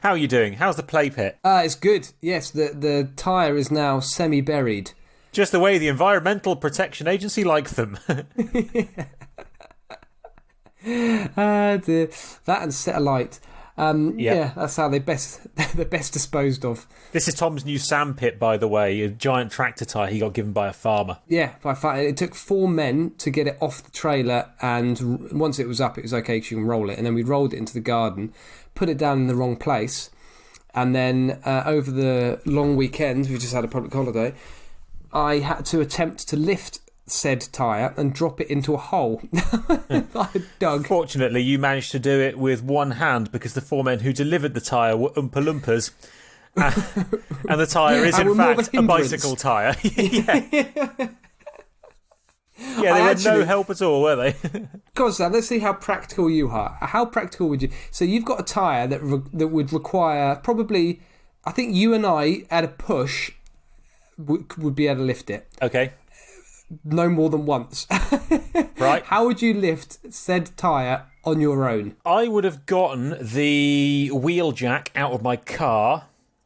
How are you doing? How's the play pit? It's good. Yes, the tyre is now semi-buried. Just the way the Environmental Protection Agency likes them. Dear. That and set alight. Yeah, that's how they're best disposed of. This is Tom's new sandpit, by the way, a giant tractor tyre he got given by a farmer. Yeah, it took 4 men to get it off the trailer, and once it was up, it was okay because you can roll it. And then we rolled it into the garden, put it down in the wrong place, and then over the long weekend, we just had a public holiday, I had to attempt to lift said tyre and drop it into a hole I had dug. Fortunately, you managed to do it with one hand because the 4 men who delivered the tyre were Oompa Loompas. And the tyre is, in fact, a bicycle tyre. Yeah, they were no help at all, were they? God, Sam, let's see how practical you are. How practical would you... So you've got a tyre that would require probably... I think you and I, at a push, would be able to lift it. Okay. No more than once. Right. How would you lift said tyre on your own? I would have gotten the wheel jack out of my car,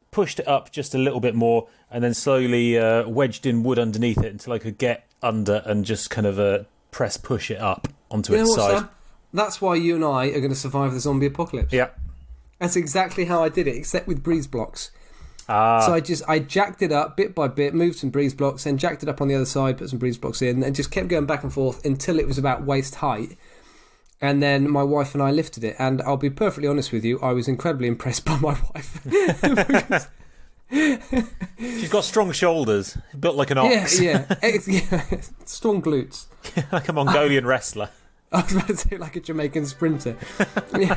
pushed it up just a little bit more, and then slowly wedged in wood underneath it until I could get under and just kind of push it up onto its side. Sam? That's why you and I are going to survive the zombie apocalypse. Yeah. That's exactly how I did it, except with breeze blocks. So I jacked it up bit by bit, moved some breeze blocks, then jacked it up on the other side, put some breeze blocks in, and just kept going back and forth until it was about waist height. And then my wife and I lifted it, and I'll be perfectly honest with you, I was incredibly impressed by my wife. She's got strong shoulders, built like an ox. Yeah. Strong glutes. Like a Mongolian wrestler. I was about to say like a Jamaican sprinter. Yeah.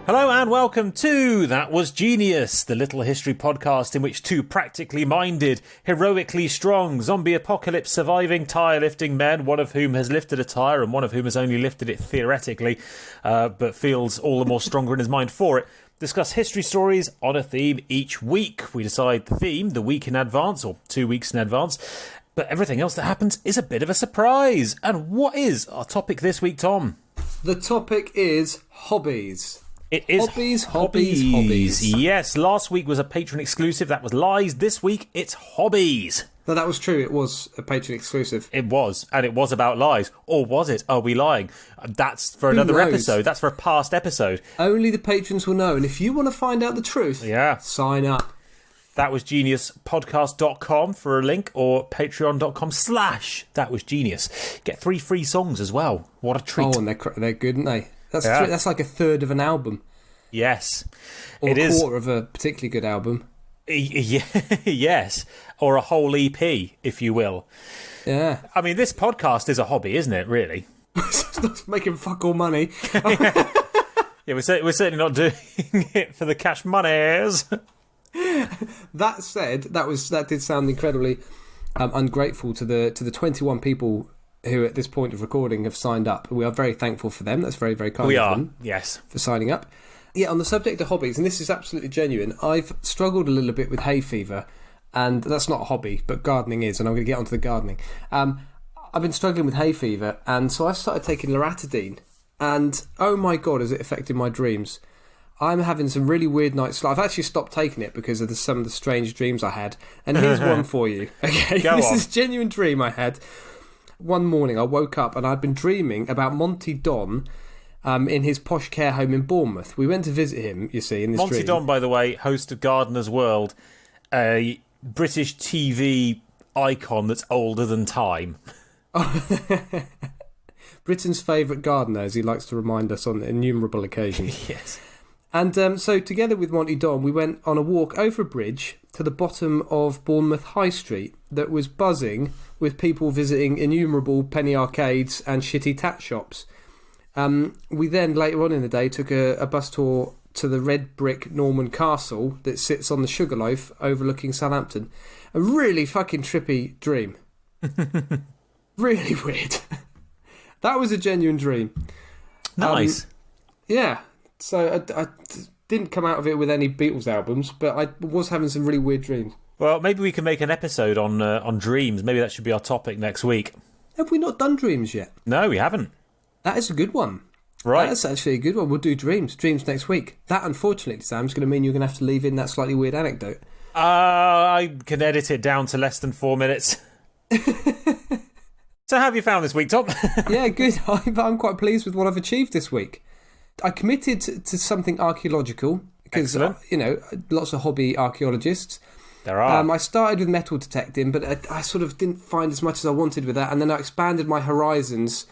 Hello and welcome to That Was Genius, the little history podcast in which 2 practically minded, heroically strong, zombie apocalypse surviving tyre lifting men, one of whom has lifted a tyre and one of whom has only lifted it theoretically, but feels all the more stronger in his mind for it, discuss history stories on a theme each week. We decide the theme the week in advance, or 2 weeks in advance, but everything else that happens is a bit of a surprise. And what is our topic this week, Tom? The topic is hobbies. It is hobbies. Yes, last week was a Patreon exclusive. That was lies. This week, it's hobbies. No, that was true. It was a Patreon exclusive. It was, and it was about lies. Or was it? Are we lying? That's for another episode. That's for a past episode. Only the patrons will know. And if you want to find out the truth, sign up. That was geniuspodcast.com for a link, or patreon.com/That Was Genius. Get 3 free songs as well. What a treat. Oh, and they're good, aren't they? That's like a third of an album. Yes. Or a quarter of a particularly good album. Yes. Or a whole EP, if you will. Yeah. I mean, this podcast is a hobby, isn't it, really? It's not making fuck all money. Yeah, we're certainly not doing it for the cash monies. That said, that did sound incredibly ungrateful to the 21 people who at this point of recording have signed up. We are very thankful for them. That's very, very kind of them. Yes. For signing up. Yeah, on the subject of hobbies, and this is absolutely genuine, I've struggled a little bit with hay fever, and that's not a hobby, but gardening is, and I'm going to get onto the gardening. I've been struggling with hay fever, and so I've started taking loratadine, and oh my God, has it affected my dreams. I'm having some really weird nights. I've actually stopped taking it because of some of the strange dreams I had, and here's one for you. Okay, this is a genuine dream I had. One morning I woke up and I'd been dreaming about Monty Don in his posh care home in Bournemouth. We went to visit him, you see, in this dream. Monty Don, by the way, host of Gardener's World, a British TV icon that's older than time. Britain's favourite gardener, as he likes to remind us on innumerable occasions. Yes. And so together with Monty Don, we went on a walk over a bridge to the bottom of Bournemouth High Street that was buzzing with people visiting innumerable penny arcades and shitty tat shops. We then, later on in the day, took a bus tour to the red brick Norman Castle that sits on the Sugarloaf overlooking Southampton. A really fucking trippy dream. Really weird. That was a genuine dream. Nice. Yeah. So I didn't come out of it with any Beatles albums, but I was having some really weird dreams. Well, maybe we can make an episode on dreams. Maybe that should be our topic next week. Have we not done dreams yet? No, we haven't. That is a good one. Right. That's actually a good one. We'll do dreams. Dreams next week. That, unfortunately, Sam, is going to mean you're going to have to leave in that slightly weird anecdote. I can edit it down to less than 4 minutes. So how have you found this week, Tom? Yeah, good. I'm quite pleased with what I've achieved this week. I committed to something archaeological because, lots of hobby archaeologists. There are. I started with metal detecting, but I sort of didn't find as much as I wanted with that, and then I expanded my horizons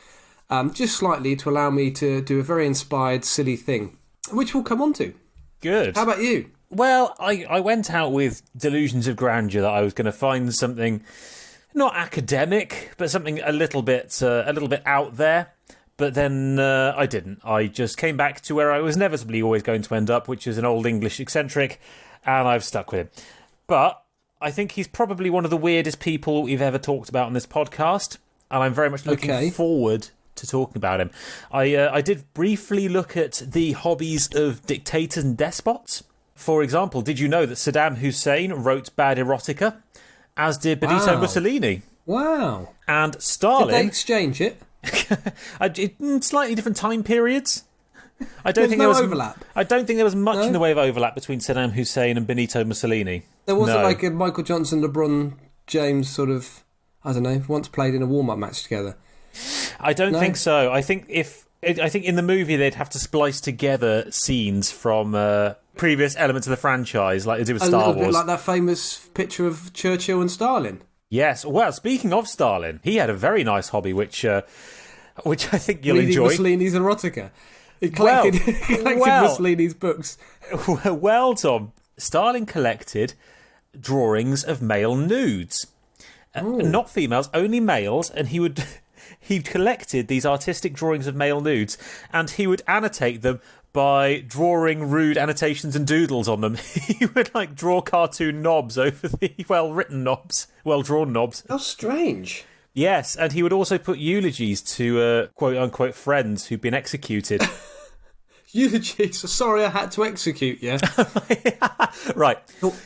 just slightly to allow me to do a very inspired, silly thing, which we'll come on to. Good. How about you? Well, I went out with delusions of grandeur that I was going to find something not academic, but something a little bit out there. But then I didn't. I just came back to where I was inevitably always going to end up, which is an old English eccentric, and I've stuck with him. But I think he's probably one of the weirdest people we've ever talked about on this podcast, and I'm very much looking forward to talking about him. I did briefly look at the hobbies of dictators and despots. For example, did you know that Saddam Hussein wrote bad erotica, as did Benito Mussolini? Wow. And Stalin... Did they exchange it? In slightly different time periods. I don't There's think no there was overlap. I don't think there was much in the way of overlap between Saddam Hussein and Benito Mussolini. There wasn't like a Michael Johnson, LeBron James sort of, I don't know, once played in a warm-up match together. I don't think so. I think in the movie they'd have to splice together scenes from previous elements of the franchise, like they did with Star Wars. A little bit like that famous picture of Churchill and Stalin. Yes. Well, speaking of Stalin, he had a very nice hobby, which I think you'll enjoy. Mussolini's erotica. He collected Mussolini's books. Well, Tom, Stalin collected drawings of male nudes. Not females, only males, and he collected these artistic drawings of male nudes, and he would annotate them by drawing rude annotations and doodles on them. He would draw cartoon knobs over the well-written knobs, well-drawn knobs. How strange. Yes, and he would also put eulogies to quote-unquote friends who'd been executed. Eulogies? Sorry I had to execute you. Right.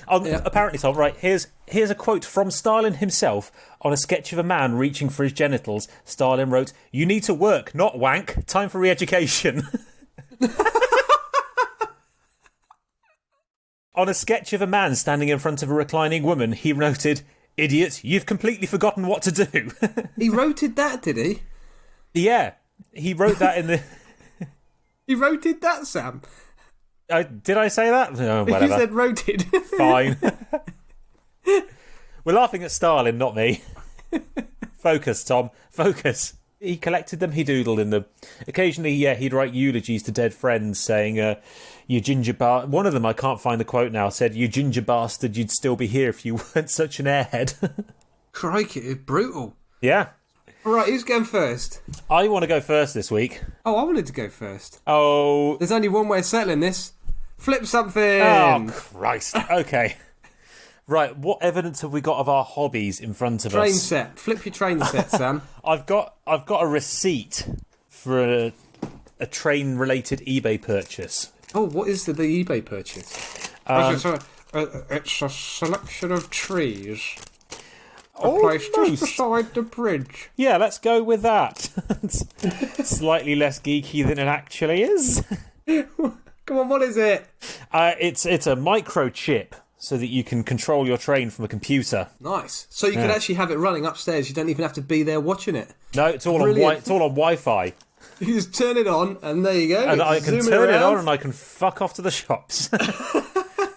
Apparently, Tom, right, here's a quote from Stalin himself on a sketch of a man reaching for his genitals. Stalin wrote, "You need to work, not wank. Time for re-education." On a sketch of a man standing in front of a reclining woman, he noted, "Idiot, you've completely forgotten what to do." He wrote that, did he? Yeah, he wrote that in the... He wrote that, Sam? Did I say that? Oh, whatever. You said roted. Fine. We're laughing at Stalin, not me. Focus, Tom. Focus. He collected them, he doodled in them. Occasionally, he'd write eulogies to dead friends saying, "You ginger bastard." One of them, I can't find the quote now, said, "You ginger bastard, you'd still be here if you weren't such an airhead." Crikey, brutal. Yeah. Right, who's going first? I want to go first this week. Oh, I wanted to go first. Oh. There's only one way of settling this. Flip something. Oh, Christ. Okay. Right, what evidence have we got of our hobbies in front of us? Train set. Flip your train set, Sam. I've got a receipt for a train-related eBay purchase. Oh, what is the eBay purchase? It's a selection of trees. Placed just beside the bridge. Yeah, let's go with that. Slightly less geeky than it actually is. Come on, what is it? It's a microchip so that you can control your train from a computer. Nice. So you can actually have it running upstairs. You don't even have to be there watching it. No, it's all on Wi-Fi. You just turn it on, and there you go. And I can turn it on, and I can fuck off to the shops.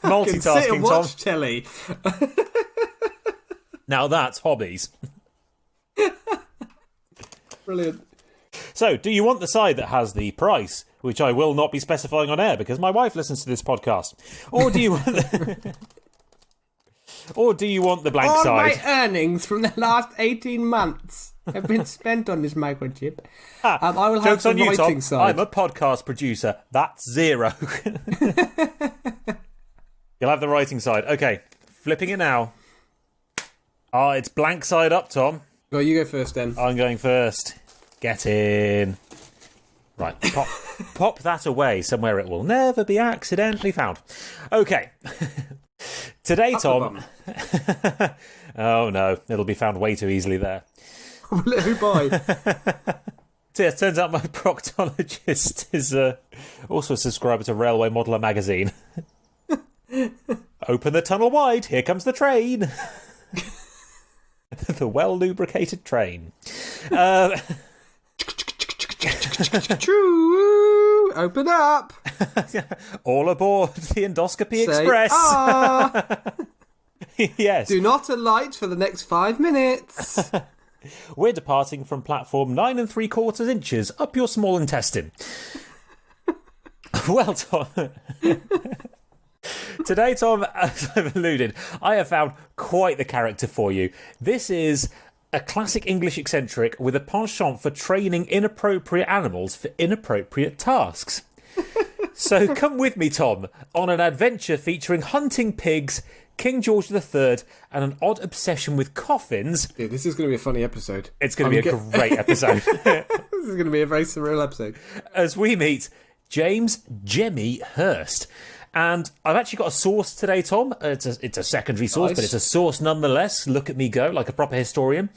Multitasking, can sit and watch Tom. Telly. Now that's hobbies. Brilliant. So, do you want the side that has the price, which I will not be specifying on air because my wife listens to this podcast, or do you want the blank All side? my earnings from the last 18 months have been spent on this microchip. I will have the writing side. I'm a podcast producer. That's zero. You'll have the writing side. Okay, flipping it now. It's blank side up, Tom. Well, you go first then. I'm going first. Get in. Right, pop that away somewhere it will never be accidentally found. Okay. Today, Tom... Oh no, it'll be found way too easily there. Will it be by? So yeah, it turns out my proctologist is also a subscriber to Railway Modeller magazine. Open the tunnel wide, here comes the train. The well-lubricated train. True. Open up. All aboard the Endoscopy Express. Yes. Do not alight for the next 5 minutes. We're departing from platform 9 3/4 inches up your small intestine. Well, Tom. Today, Tom, as I've alluded, I have found quite the character for you. This is a classic English eccentric with a penchant for training inappropriate animals for inappropriate tasks. So come with me, Tom, on an adventure featuring hunting pigs, King George III, and an odd obsession with coffins. Yeah, this is going to be a funny episode. It's going to be a great episode. This is going to be a very surreal episode. As we meet James Jemmy Hurst. And I've actually got a source today, Tom. It's a secondary source, Nice. but it's a source nonetheless. Look at me go, like a proper historian.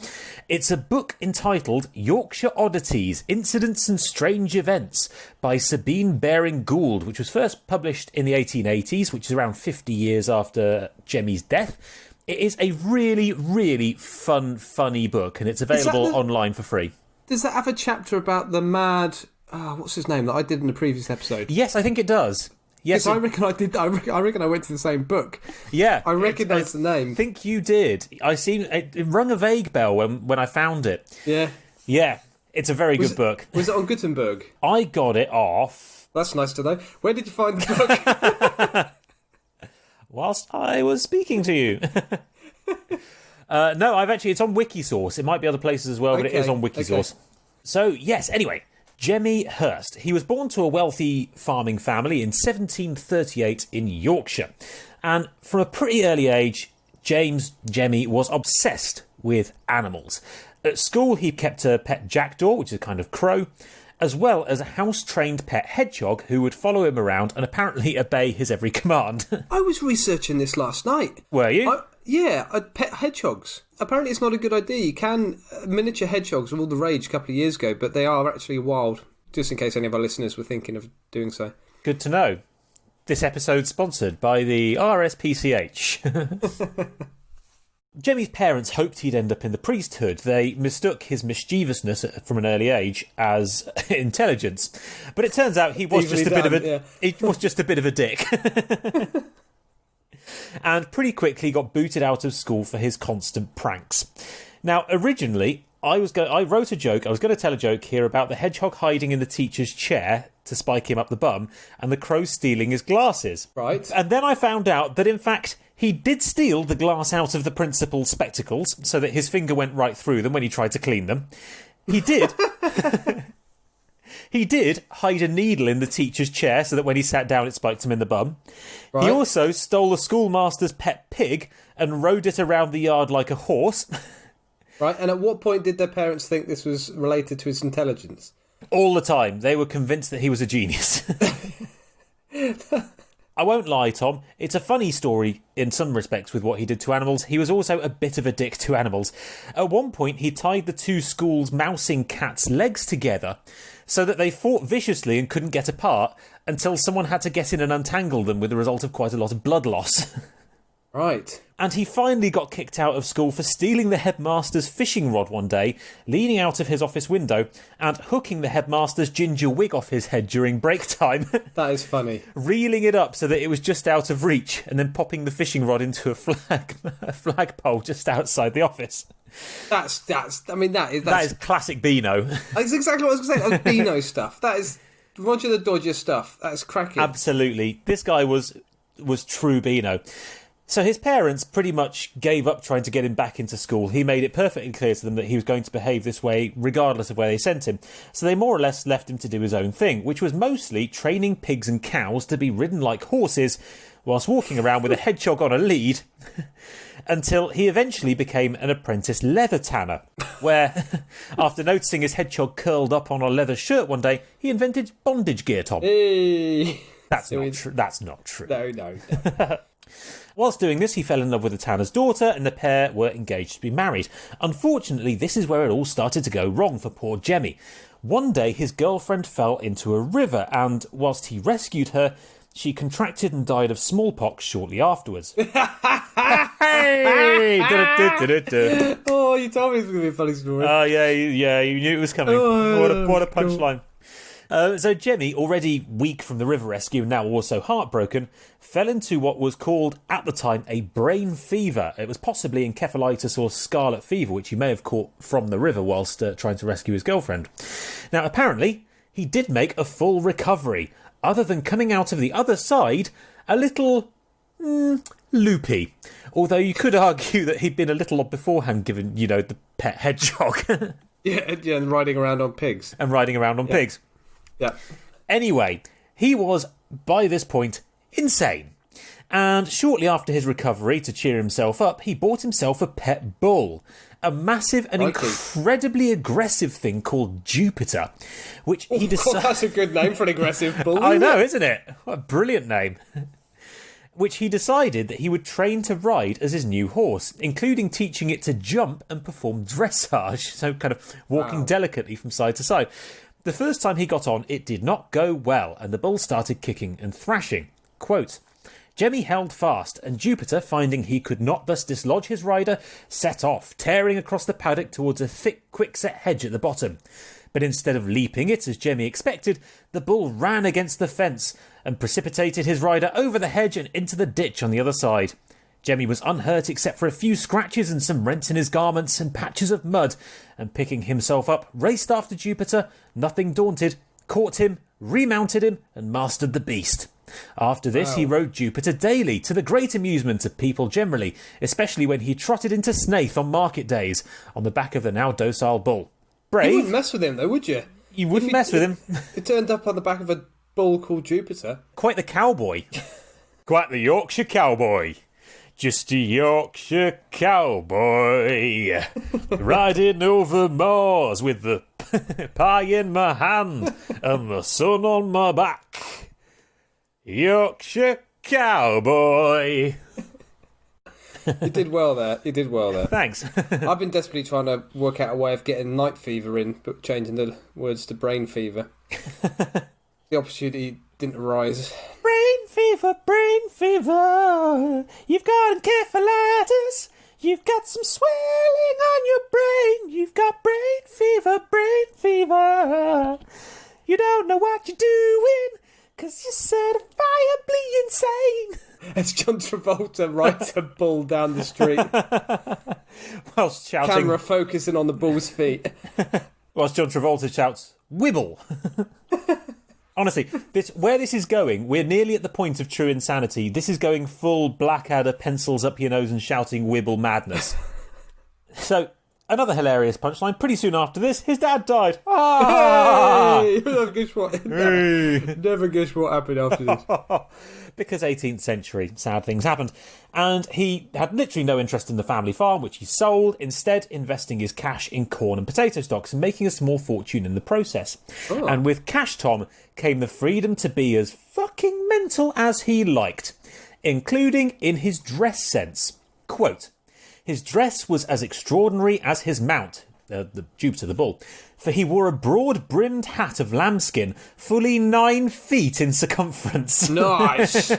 It's a book entitled Yorkshire Oddities, Incidents and Strange Events by Sabine Baring-Gould, which was first published in the 1880s, which is around 50 years after Jemmy's death. It is a really, really funny book, and it's available online for free. Does that have a chapter about the mad... what's his name that I did in the previous episode? Yes, I think it does. Yes, I reckon I did. I reckon I went to the same book. Yeah, I recognise the name. I think you did. It rung a vague bell when I found it. Yeah, it's a very good book. Was it on Gutenberg? I got it off. That's nice to know. Where did you find the book? Whilst I was speaking to you. No, it's on Wikisource. It might be other places as well, but it is on Wikisource. Okay. So yes. Anyway. Jemmy Hurst. He was born to a wealthy farming family in 1738 in Yorkshire. And from a pretty early age, James Jemmy was obsessed with animals. At school, he kept a pet jackdaw, which is a kind of crow, as well as a house-trained pet hedgehog who would follow him around and apparently obey his every command. I was researching this last night. Were you? Pet hedgehogs. Apparently it's not a good idea. You can... miniature hedgehogs were all the rage a couple of years ago, but they are actually wild, just in case any of our listeners were thinking of doing so. Good to know. This episode's sponsored by the RSPCH. Jemmy's parents hoped he'd end up in the priesthood. They mistook his mischievousness from an early age as intelligence. But it turns out he was just a bit of a dick. And pretty quickly got booted out of school for his constant pranks. Now, originally, I wrote a joke. I was going to tell a joke here about the hedgehog hiding in the teacher's chair to spike him up the bum and the crow stealing his glasses. Right. And then I found out that, in fact, he did steal the glass out of the principal's spectacles so that his finger went right through them when he tried to clean them. He did... He did hide a needle in the teacher's chair so that when he sat down it spiked him in the bum. Right. He also stole a schoolmaster's pet pig and rode it around the yard like a horse. Right, and at what point did their parents think this was related to his intelligence? All the time. They were convinced that he was a genius. I won't lie, Tom. It's a funny story in some respects with what he did to animals. He was also a bit of a dick to animals. At one point, he tied the two school's mousing cats' legs together so that they fought viciously and couldn't get apart until someone had to get in and untangle them with the result of quite a lot of blood loss. Right. And he finally got kicked out of school for stealing the headmaster's fishing rod one day, leaning out of his office window and hooking the headmaster's ginger wig off his head during break time. That is funny. Reeling it up so that it was just out of reach and then popping the fishing rod into a flagpole just outside the office. That is classic Beano. That's exactly what I was going to say. That was Beano stuff. That is Roger the Dodger stuff. That's cracking. Absolutely. This guy was true Beano. So his parents pretty much gave up trying to get him back into school. He made it perfectly clear to them that he was going to behave this way regardless of where they sent him. So they more or less left him to do his own thing, which was mostly training pigs and cows to be ridden like horses whilst walking around with a hedgehog on a lead until he eventually became an apprentice leather tanner, where, after noticing his hedgehog curled up on a leather shirt one day, he invented bondage gear, Tom. Hey. That's not true. No. Whilst doing this, he fell in love with the tanner's daughter, and the pair were engaged to be married. Unfortunately, this is where it all started to go wrong for poor Jemmy. One day his girlfriend fell into a river, and whilst he rescued her, she contracted and died of smallpox shortly afterwards. Hey! Oh, you told me it was going to be a funny story. Oh, yeah, you knew it was coming. What a punchline. So Jemmy, already weak from the river rescue and now also heartbroken, fell into what was called, at the time, a brain fever. It was possibly encephalitis or scarlet fever, which he may have caught from the river whilst trying to rescue his girlfriend. Now, apparently, he did make a full recovery, other than coming out of the other side a little loopy. Although you could argue that he'd been a little odd beforehand, given, the pet hedgehog. Yeah, and riding around on pigs. Pigs. Yeah. Anyway, he was, by this point, insane. And shortly after his recovery, to cheer himself up, he bought himself a pet bull. A massive and incredibly aggressive thing called Jupiter, which he decided... that's a good name for an aggressive bull. I know, isn't it? What a brilliant name. Which he decided that he would train to ride as his new horse, including teaching it to jump and perform dressage, so kind of walking delicately from side to side. The first time he got on, it did not go well, and the bull started kicking and thrashing. Quote, Jemmy held fast, and Jupiter, finding he could not thus dislodge his rider, set off, tearing across the paddock towards a thick, quickset hedge at the bottom. But instead of leaping it, as Jemmy expected, the bull ran against the fence and precipitated his rider over the hedge and into the ditch on the other side. Jemmy was unhurt except for a few scratches and some rents in his garments and patches of mud, and picking himself up, raced after Jupiter, nothing daunted, caught him, remounted him, and mastered the beast. After this, he rode Jupiter daily, to the great amusement of people generally, especially when he trotted into Snaith on market days, on the back of the now docile bull. Brave. You wouldn't mess with him, though, would you? You wouldn't mess with him. He turned up on the back of a bull called Jupiter. Quite the cowboy. Quite the Yorkshire cowboy. Just a Yorkshire cowboy, riding over moors with the pie in my hand and the sun on my back. Yorkshire cowboy. You did well there. Thanks. I've been desperately trying to work out a way of getting night fever in, but changing the words to brain fever. The opportunity didn't arise. Brain fever, you've got encephalitis, you've got some swelling on your brain, you've got brain fever, you don't know what you're doing, 'cause you're certifiably insane. As John Travolta rides a bull down the street. Whilst shouting... Camera focusing on the bull's feet. Whilst John Travolta shouts, "Wibble!" Honestly, where this is going, we're nearly at the point of true insanity. This is going full Blackadder, pencils up your nose and shouting "Wibble" madness. So, another hilarious punchline. Pretty soon after this, his dad died. Ah! Hey! Never guess what happened after this. Because 18th century, sad things happened. And he had literally no interest in the family farm, which he sold, instead investing his cash in corn and potato stocks and making a small fortune in the process. Oh. And with Cash Tom came the freedom to be as fucking mental as he liked, including in his dress sense. Quote, his dress was as extraordinary as his mount, the Jupiter the bull, for he wore a broad-brimmed hat of lambskin, fully 9 feet in circumference. Nice!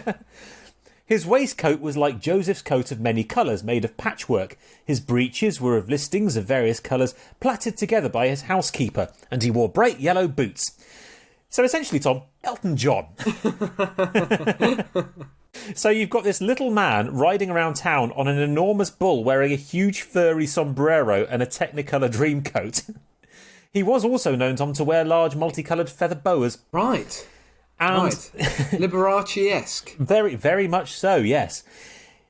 His waistcoat was like Joseph's coat of many colours, made of patchwork. His breeches were of listings of various colours, plaited together by his housekeeper, and he wore bright yellow boots. So essentially, Tom, Elton John. So you've got this little man riding around town on an enormous bull wearing a huge furry sombrero and a technicolour dream coat. He was also known, Tom, to wear large multicoloured feather boas. Right. And Liberace-esque. Very, very much so, yes.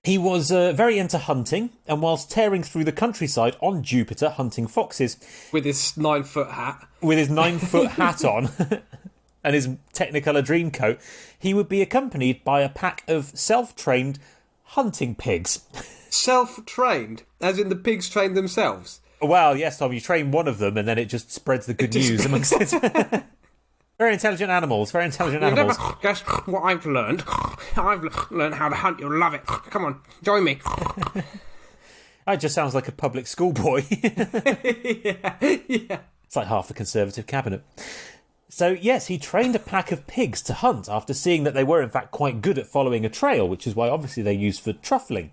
He was very into hunting, and whilst tearing through the countryside on Jupiter hunting foxes... With his 9-foot hat. With his 9-foot hat on and his technicolour dream coat, he would be accompanied by a pack of self-trained hunting pigs. Self-trained? As in the pigs trained themselves? Well, yes, Tom, you train one of them and then it just spreads the good news amongst it. Very intelligent animals, very intelligent animals. You've never guessed what I've learned. I've learned how to hunt, you'll love it. Come on, join me. That just sounds like a public school boy. Yeah. It's like half the Conservative cabinet. So, yes, he trained a pack of pigs to hunt after seeing that they were, in fact, quite good at following a trail, which is why, obviously, they're used for truffling.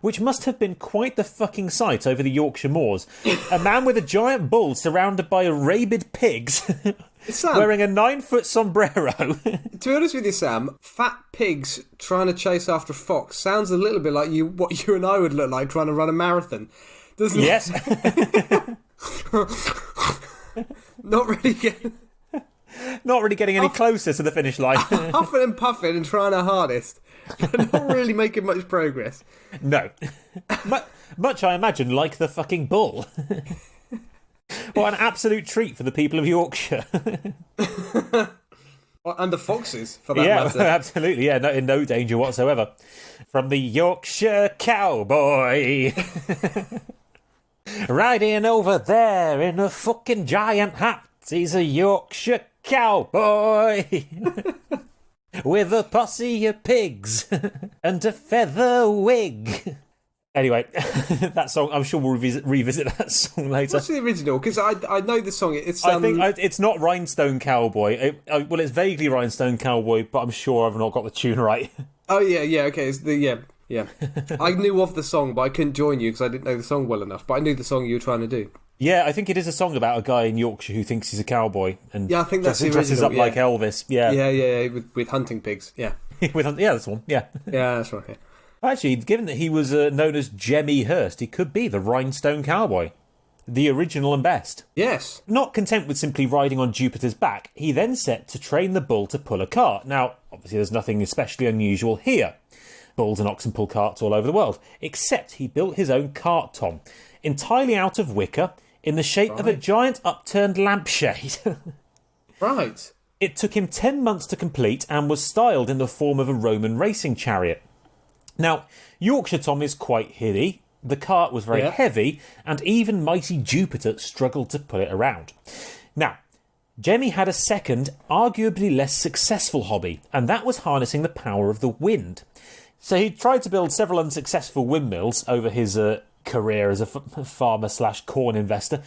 Which must have been quite the fucking sight over the Yorkshire moors. A man with a giant bull surrounded by rabid pigs Sam, wearing a 9-foot sombrero. to be honest with you, Sam, fat pigs trying to chase after a fox sounds a little bit like what you and I would look like trying to run a marathon, doesn't it? Yes. Not really getting... Not really getting any closer to the finish line. Huffing and puffing and trying our hardest, but not really making much progress. No. Much, I imagine, like the fucking bull. What an absolute treat for the people of Yorkshire. And the foxes, for that Yeah, matter. absolutely. Yeah, in no danger whatsoever. From the Yorkshire cowboy. Riding over there in a fucking giant hat. He's a Yorkshire cowboy. With a posse of pigs and a feather wig. Anyway, that song, I'm sure we'll revisit that song later. What's the original? Because I know the song. It's I think it's not Rhinestone Cowboy. Well, it's vaguely Rhinestone Cowboy, but I'm sure I've not got the tune right. Oh, yeah, okay. It's yeah. I knew of the song, but I couldn't join you because I didn't know the song well enough. But I knew the song you were trying to do. Yeah, I think it is a song about a guy in Yorkshire who thinks he's a cowboy and Yeah, I think that's the dresses original, up like Elvis. Yeah, Yeah, with hunting pigs. Yeah. that's the one. Yeah. Yeah, that's right. Yeah. Actually, given that he was known as Jemmy Hurst, he could be the Rhinestone Cowboy. The original and best. Yes. Not content with simply riding on Jupiter's back, he then set to train the bull to pull a cart. Now, obviously there's nothing especially unusual here. Bulls and oxen pull carts all over the world. Except he built his own cart, Tom. Entirely out of wicker, in the shape of a giant upturned lampshade. Right. It took him 10 months to complete and was styled in the form of a Roman racing chariot. Now, Yorkshire, Tom, is quite hilly. The cart was very heavy, and even mighty Jupiter struggled to pull it around. Now, Jemmy had a second, arguably less successful hobby, and that was harnessing the power of the wind. So he tried to build several unsuccessful windmills over his career as a farmer/corn investor,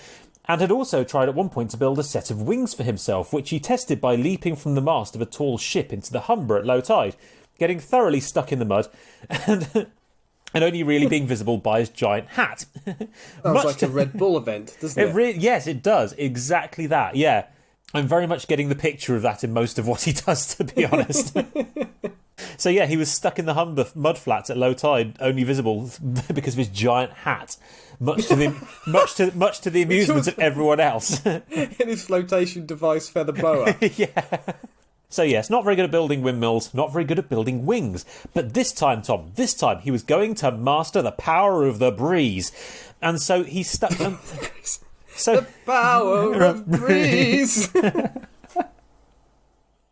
and had also tried at one point to build a set of wings for himself, which he tested by leaping from the mast of a tall ship into the Humber at low tide, getting thoroughly stuck in the mud, and only really being visible by his giant hat. Sounds like a Red Bull event, doesn't it? Yes, it does. Exactly that, yeah. I'm very much getting the picture of that in most of what he does, to be honest. So yeah, he was stuck in the Humber mudflats at low tide, only visible because of his giant hat, much to the amusement of everyone else. In his flotation device feather boa. Yeah. So yes, not very good at building windmills, not very good at building wings. But this time, Tom, he was going to master the power of the breeze. And so he stuck... The power of breeze.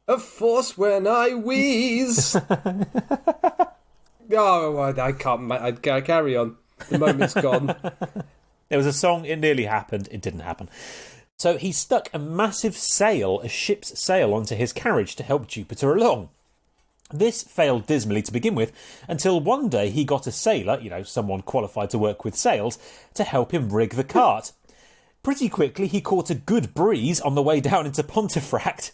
A force when I wheeze. Oh, I can't. I carry on. The moment's gone. There was a song, it nearly happened, it didn't happen. So he stuck a massive sail, a ship's sail, onto his carriage to help Jupiter along. This failed dismally to begin with, until one day he got a sailor, someone qualified to work with sails, to help him rig the cart. Pretty quickly he caught a good breeze on the way down into Pontefract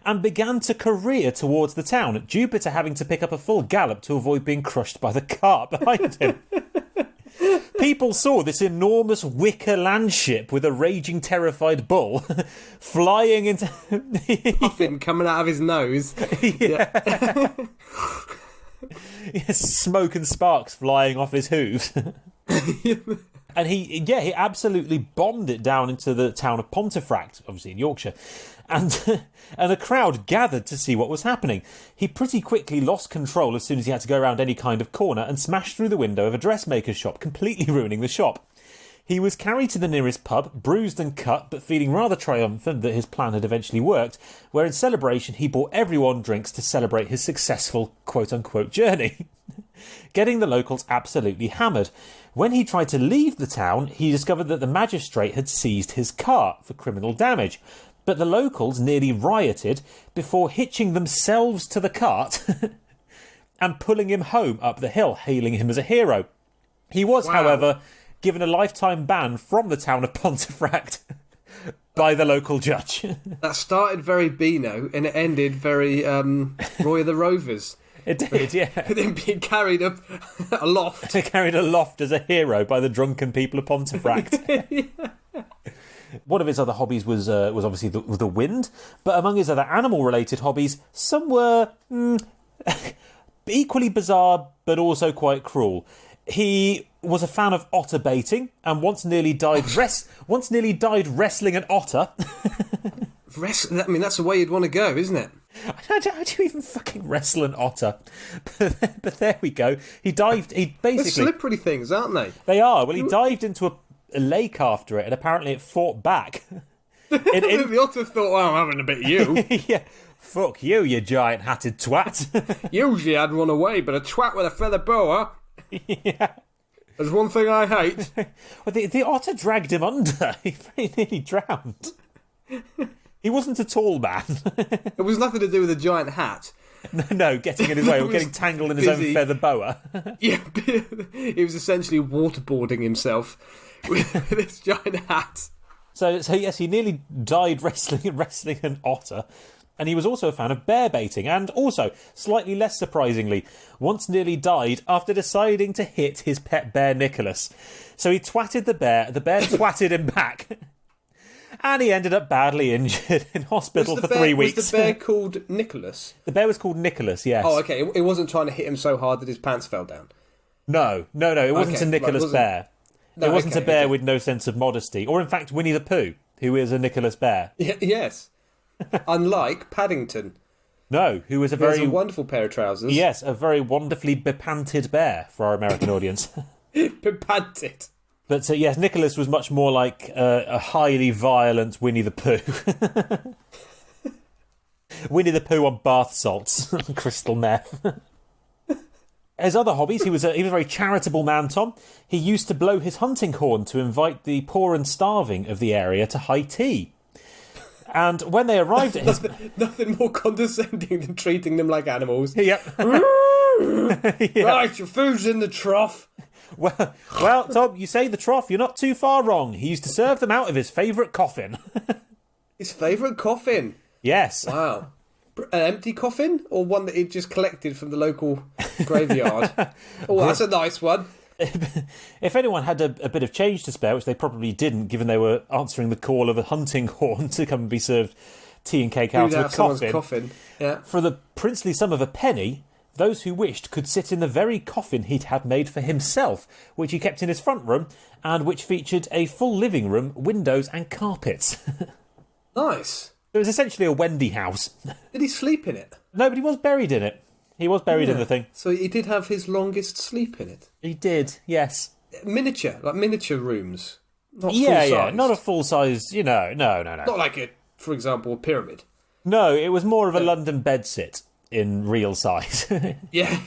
and began to career towards the town, Jupiter having to pick up a full gallop to avoid being crushed by the cart behind him. People saw this enormous wicker landship with a raging, terrified bull flying into... Puffin coming out of his nose. Yeah. Smoke and sparks flying off his hooves. And he absolutely bombed it down into the town of Pontefract, obviously in Yorkshire, and a crowd gathered to see what was happening. He pretty quickly lost control as soon as he had to go around any kind of corner and smashed through the window of a dressmaker's shop, completely ruining the shop. He was carried to the nearest pub, bruised and cut, but feeling rather triumphant that his plan had eventually worked, where in celebration he bought everyone drinks to celebrate his successful quote-unquote journey. Getting the locals absolutely hammered. When he tried to leave the town, he discovered that the magistrate had seized his cart for criminal damage, but the locals nearly rioted before hitching themselves to the cart and pulling him home up the hill, hailing him as a hero. He was, however, given a lifetime ban from the town of Pontefract by the local judge. That started very Beano and it ended very Roy of the Rovers. It did, yeah. Then being carried up aloft. Carried aloft as a hero by the drunken people of Pontefract. Yeah. One of his other hobbies was obviously the wind, but among his other animal-related hobbies, some were equally bizarre, but also quite cruel. He was a fan of otter baiting, and once nearly died wrestling an otter. I mean, that's the way you'd want to go, isn't it? How do you even fucking wrestle an otter? But there we go. He basically... They're slippery things, aren't they? They are. Well, he dived into a lake after it, and apparently it fought back. The otter thought, well, I'm having a bit of you. Yeah. Fuck you, you giant-hatted twat. Usually I'd run away, but a twat with a feather boa... Yeah. There's one thing I hate. Well, the otter dragged him under. He very nearly drowned. He wasn't a tall man. It was nothing to do with a giant hat. No, getting in his way or getting tangled in his own feather boa. Yeah, he was essentially waterboarding himself with this giant hat. So yes, he nearly died wrestling an otter. And he was also a fan of bear baiting, and also, slightly less surprisingly, once nearly died after deciding to hit his pet bear Nicholas. So he twatted the bear twatted him back, and he ended up badly injured in hospital for 3 weeks. Was the bear called Nicholas? The bear was called Nicholas, yes. Oh, okay. It wasn't trying to hit him so hard that his pants fell down. No. It wasn't a Nicholas bear. No, it wasn't a bear with no sense of modesty. Or, in fact, Winnie the Pooh, who is a Nicholas bear. Yes. Unlike Paddington. No, who was a wonderful pair of trousers. Yes, a very wonderfully bepanted bear for our American audience. Bepanted. But yes, Nicholas was much more like a highly violent Winnie the Pooh. Winnie the Pooh on bath salts and crystal meth. His other hobbies, he was a very charitable man, Tom. He used to blow his hunting horn to invite the poor and starving of the area to high tea. And when they arrived at his... Nothing more condescending than treating them like animals. Yep. Yeah. Right, your food's in the trough. Well, Tom, you say the trough, you're not too far wrong. He used to serve them out of his favourite coffin. His favourite coffin? Yes. Wow. An empty coffin? Or one that he'd just collected from the local graveyard? Oh, that's a nice one. If anyone had a bit of change to spare, which they probably didn't, given they were answering the call of a hunting horn to come and be served tea and cake out of a coffin. Yeah. For the princely sum of a penny, those who wished could sit in the very coffin he'd had made for himself, which he kept in his front room, and which featured a full living room, windows and carpets. Nice. It was essentially a Wendy house. Did he sleep in it? No, but he was buried in it. He was buried in the thing. So he did have his longest sleep in it? He did, yes. Miniature rooms. Not full-sized. Yeah, not a full-size, no. Not like, for example, a pyramid. No, it was more of a London bedsit in real size. Yeah.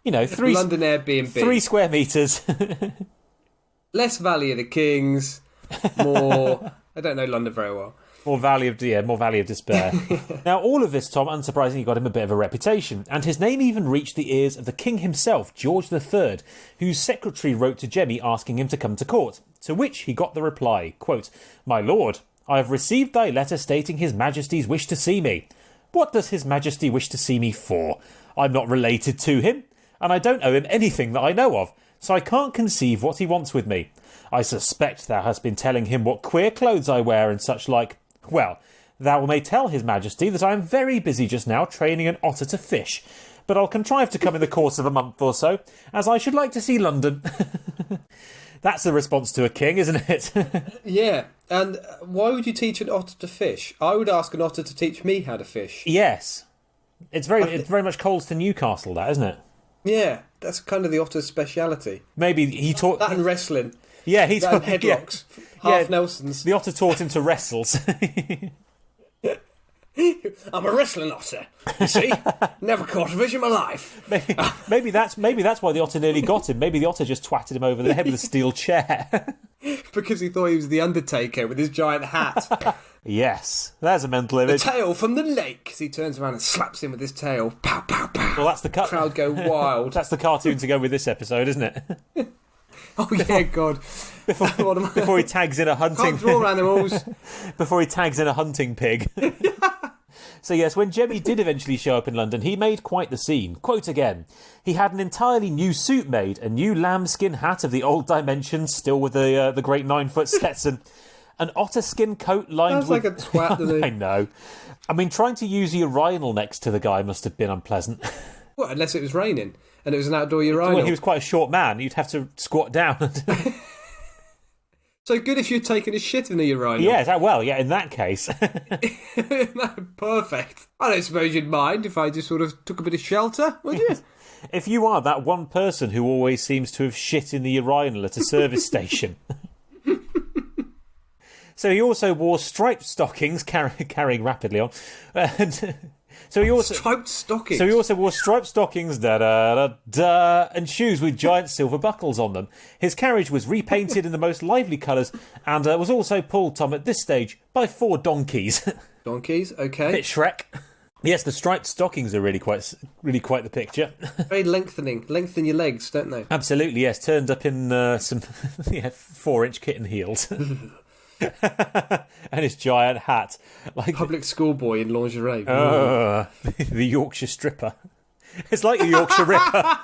You know, London Airbnb. 3 square metres. Less Valley of the Kings, more... I don't know London very well. More Valley of Despair. Now, all of this, Tom, unsurprisingly, got him a bit of a reputation, and his name even reached the ears of the king himself, George III, whose secretary wrote to Jemmy asking him to come to court, to which he got the reply, quote, "My lord, I have received thy letter stating his majesty's wish to see me. What does his majesty wish to see me for? I'm not related to him, and I don't owe him anything that I know of, so I can't conceive what he wants with me. I suspect thou hast been telling him what queer clothes I wear and such like. Well, thou may tell his majesty that I am very busy just now training an otter to fish, but I'll contrive to come in the course of a month or so, as I should like to see London." That's the response to a king, isn't it? Yeah, and why would you teach an otter to fish? I would ask an otter to teach me how to fish. Yes. It's very much Coles to Newcastle, that, isn't it? Yeah, that's kind of the otter's speciality. Maybe he taught... That and wrestling. Yeah, he taught... headlocks. Yeah. Half Nelsons. The otter taught him to wrestle. I'm a wrestling otter. You see? Never caught a fish in my life. Maybe that's why the otter nearly got him. Maybe the otter just twatted him over the head with a steel chair. Because he thought he was the Undertaker with his giant hat. Yes, there's a mental image. The tail from the lake. As he turns around and slaps him with his tail. Pow, pow, pow. Well, that's the crowd go wild. That's the cartoon to go with this episode, isn't it? Oh, yeah, God. Before he tags in a hunting... Can't draw animals. Before he tags in a hunting pig. So yes, when Jemmy did eventually show up in London, he made quite the scene. Quote again, he had an entirely new suit made, a new lambskin hat of the old dimensions, still with the great 9-foot Stetson, an otter skin coat lined Sounds with... like a twat, doesn't he? I know. I mean, trying to use a urinal next to the guy must have been unpleasant. Well, unless it was raining and it was an outdoor urinal. Well, he was quite a short man. You'd have to squat down. So good if you'd taken a shit in the urinal. Yes, well, yeah, in that case. Perfect. I don't suppose you'd mind if I just sort of took a bit of shelter, would you? If you are that one person who always seems to have shit in the urinal at a service station. So he also wore striped stockings, carrying rapidly on. So he also striped stockings. So he also wore striped stockings, and shoes with giant silver buckles on them. His carriage was repainted in the most lively colours, and was also pulled, Tom, at this stage by 4 donkeys. Donkeys, okay. Bit Shrek. Yes, the striped stockings are really quite the picture. Very lengthening. Lengthen your legs, don't they? Absolutely, yes. Turned up in some 4-inch kitten heels. And his giant hat. Like public schoolboy in lingerie. The Yorkshire stripper. It's like the Yorkshire Ripper.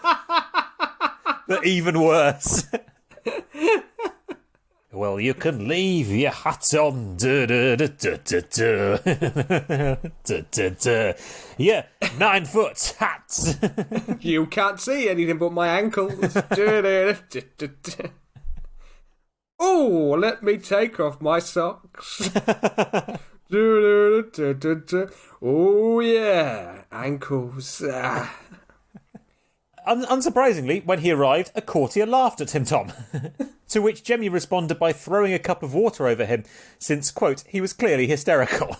But even worse. Well, you can leave your hat on. Yeah, 9-foot hat. You can't see anything but my ankles. Oh, let me take off my socks. Oh, yeah, ankles. Unsurprisingly, when he arrived, a courtier laughed at him, Tom. To which Jemmy responded by throwing a cup of water over him, since, quote, he was clearly hysterical.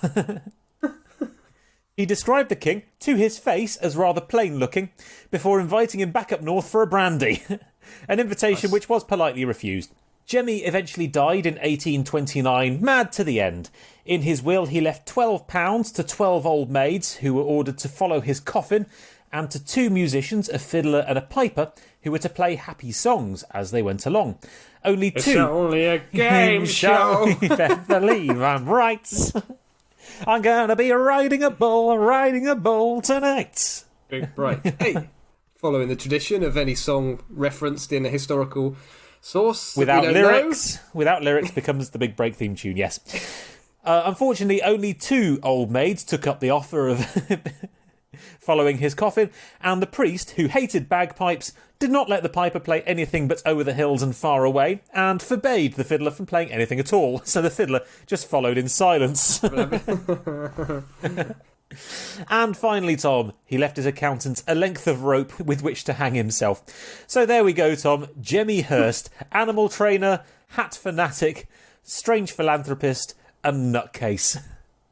He described the king, to his face, as rather plain-looking, before inviting him back up north for a brandy, an invitation which was politely refused. Jemmy eventually died in 1829, mad to the end. In his will, he left £12 to 12 old maids, who were ordered to follow his coffin, and to 2 musicians, a fiddler and a piper, who were to play happy songs as they went along. Only 2... It's only a game show. You better believe I'm right. I'm gonna be riding a bull tonight. Big break. Hey, following the tradition of any song referenced in a historical source without lyrics becomes the Big Break theme tune, yes. Unfortunately, only 2 old maids took up the offer of following his coffin, and the priest, who hated bagpipes, did not let the piper play anything but Over the Hills and Far Away, and forbade the fiddler from playing anything at all, so the fiddler just followed in silence. And finally, Tom, he left his accountant a length of rope with which to hang himself. So there we go, Tom. Jemmy Hurst, animal trainer, hat fanatic, strange philanthropist, and nutcase.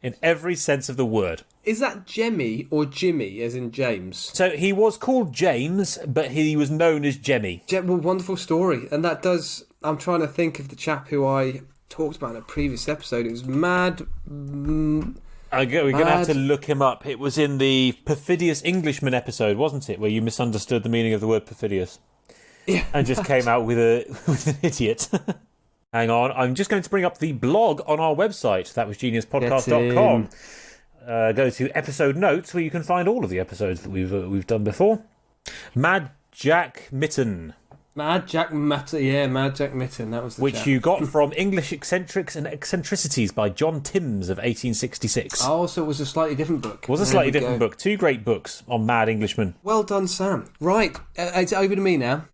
In every sense of the word. Is that Jemmy or Jimmy, as in James? So he was called James, but he was known as Jemmy. Well, wonderful story. And that does... I'm trying to think of the chap who I talked about in a previous episode. It was Mad... We're going to have to look him up. It was in the Perfidious Englishman episode, wasn't it? Where you misunderstood the meaning of the word perfidious. Yeah. And just came out with an idiot. Hang on, I'm just going to bring up the blog on our website. That was geniuspodcast.com. Go to episode notes where you can find all of the episodes that we've done before. Mad Jack Mitten. Mad Jack Mitten, that was the which chap. You got from English Eccentrics and Eccentricities by John Timms of 1866. Oh, so it was a slightly different book. It was a slightly different book. 2 great books on mad Englishmen. Well done, Sam. Right, it's over to me now.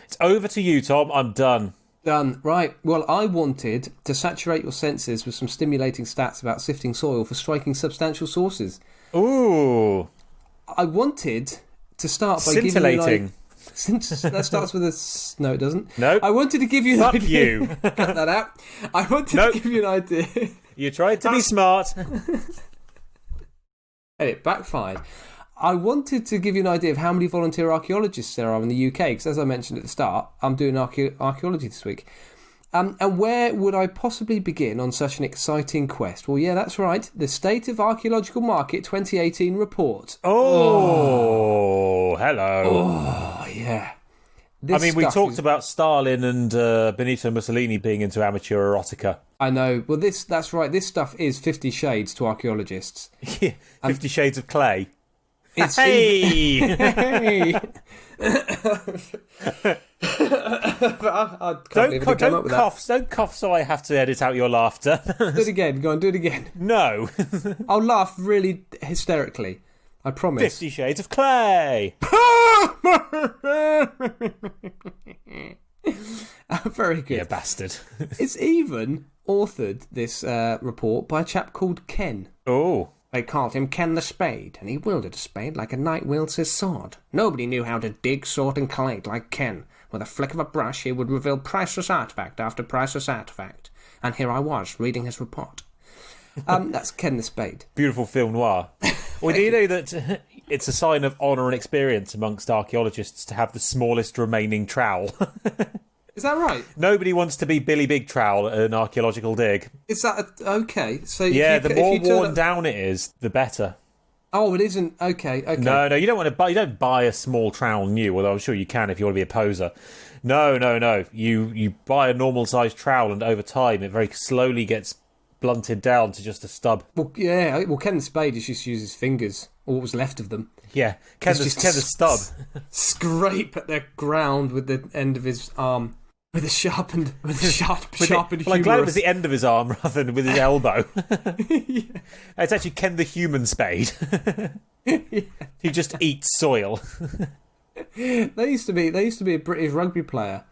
It's over to you, Tom. I'm done. Done. Right. Well, I wanted to saturate your senses with some stimulating stats about sifting soil for striking substantial sources. Ooh. I wanted to start by scintillating. That starts with a... No, it doesn't. No. I wanted to give you an Fuck idea. you. Cut that out. I wanted to give you an idea. You tried to be smart. And it backfired. I wanted to give you an idea of how many volunteer archaeologists there are in the UK, because as I mentioned at the start, I'm doing archaeology this week. And where would I possibly begin on such an exciting quest? Well, yeah, that's right. The State of Archaeological Market 2018 report. Oh, hello. Oh, yeah. I mean, we talked about Stalin and Benito Mussolini being into amateur erotica. I know. Well, that's right. This stuff is 50 Shades to archaeologists. Yeah, 50 Shades of Clay. It's Hey! Hey! I can't believe I didn't come up with that. Don't cough so I have to edit out your laughter. Do it again. Go on, do it again. No. I'll laugh really hysterically. I promise. 50 Shades of Clay. Very good. Yeah, bastard. It's even authored, this report, by a chap called Ken. Oh. They called him Ken the Spade, and he wielded a spade like a knight wields his sword. Nobody knew how to dig, sort, and collate like Ken. With a flick of a brush, he would reveal priceless artifact after priceless artifact. And here I was, reading his report. That's Ken the Spade. Beautiful film noir. Well, do you know that it's a sign of honour and experience amongst archaeologists to have the smallest remaining trowel? Is that right? Nobody wants to be Billy Big Trowel at an archaeological dig. Is that okay? So yeah, the more worn down it is, the better. Oh, it isn't. Okay. No, you don't want to buy. You don't buy a small trowel new. Although I'm sure you can if you want to be a poser. No. You buy a normal sized trowel, and over time, it very slowly gets blunted down to just a stub. Well, yeah. Well, Ken the Spade just uses his fingers, or what was left of them. Yeah, Ken the stub. Scrape at the ground with the end of his arm. With a sharpened Well, I'm glad it was the end of his arm rather than with his elbow. Yeah. It's actually Ken the Human Spade. He just eats soil. There used to be a British rugby player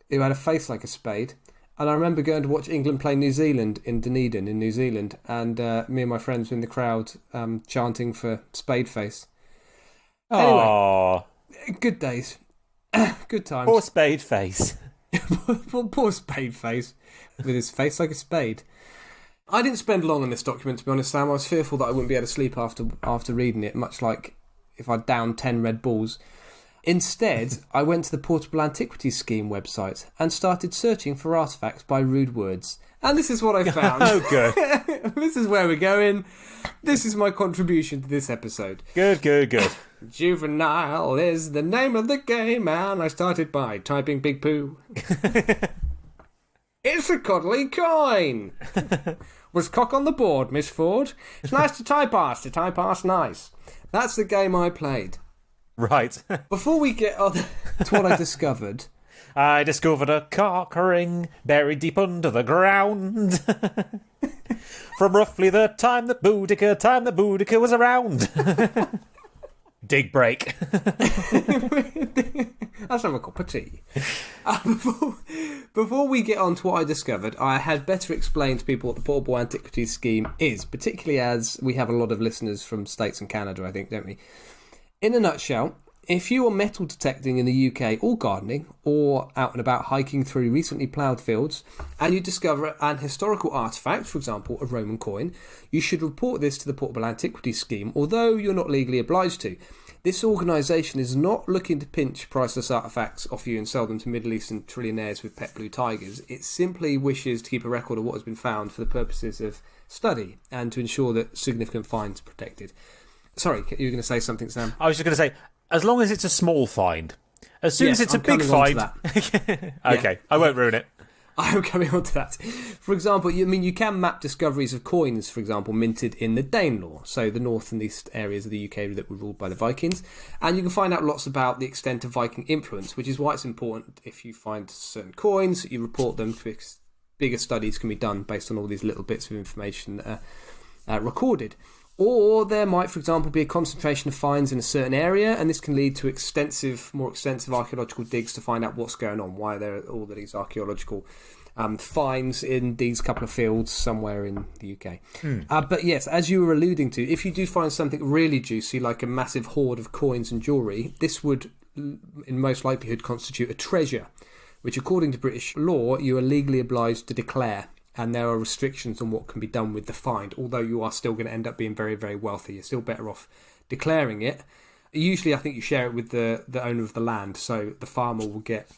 who had a face like a spade, and I remember going to watch England play New Zealand in Dunedin in New Zealand, and me and my friends were in the crowd chanting for Spade Face. Anyway, good days, good times. Poor Spade Face. Poor Spade Face, with his face like a spade. I didn't spend long on this document, to be honest, Sam. I was fearful that I wouldn't be able to sleep after reading it, much like if I'd downed 10 Red Bulls. Instead, I went to the Portable Antiquities Scheme website and started searching for artefacts by rude words. And this is what I found. Oh, good. This is where we're going. This is my contribution to this episode. Good. Juvenile is the name of the game, and I started by typing Big Pooh. It's a cuddly coin. Was cock on the board, Miss Ford? It's nice to type ass nice. That's the game I played. Right. Before we get on to what I discovered... I discovered a cock ring buried deep under the ground. From roughly the time that Boudica was around. Dig break. Let's have a cup of tea. Before we get on to what I discovered, I had better explain to people what the Portable Antiquities Scheme is, particularly as we have a lot of listeners from States and Canada, I think, don't we? In a nutshell, if you are metal detecting in the UK or gardening or out and about hiking through recently ploughed fields and you discover an historical artefact, for example a Roman coin, you should report this to the Portable Antiquities Scheme, although you're not legally obliged to. This organisation is not looking to pinch priceless artefacts off you and sell them to Middle Eastern trillionaires with pet blue tigers. It simply wishes to keep a record of what has been found for the purposes of study and to ensure that significant finds are protected. Sorry, you were going to say something, Sam? I was just going to say, as long as it's a small find. As soon as it's a big find... Okay, yeah. I won't ruin it. I'm coming on to that. For example, you can map discoveries of coins, for example, minted in the Danelaw, so the north and east areas of the UK that were ruled by the Vikings, and you can find out lots about the extent of Viking influence, which is why it's important if you find certain coins, you report them, because bigger studies can be done based on all these little bits of information that are recorded. Or there might, for example, be a concentration of finds in a certain area, and this can lead to more extensive archaeological digs to find out what's going on, why there are all of these archaeological finds in these couple of fields somewhere in the UK. But yes, as you were alluding to, if you do find something really juicy, like a massive hoard of coins and jewellery, this would, in most likelihood, constitute a treasure, which, according to British law, you are legally obliged to declare. And there are restrictions on what can be done with the find, although you are still going to end up being very, very wealthy. You're still better off declaring it. Usually, I think you share it with the owner of the land, so the farmer will get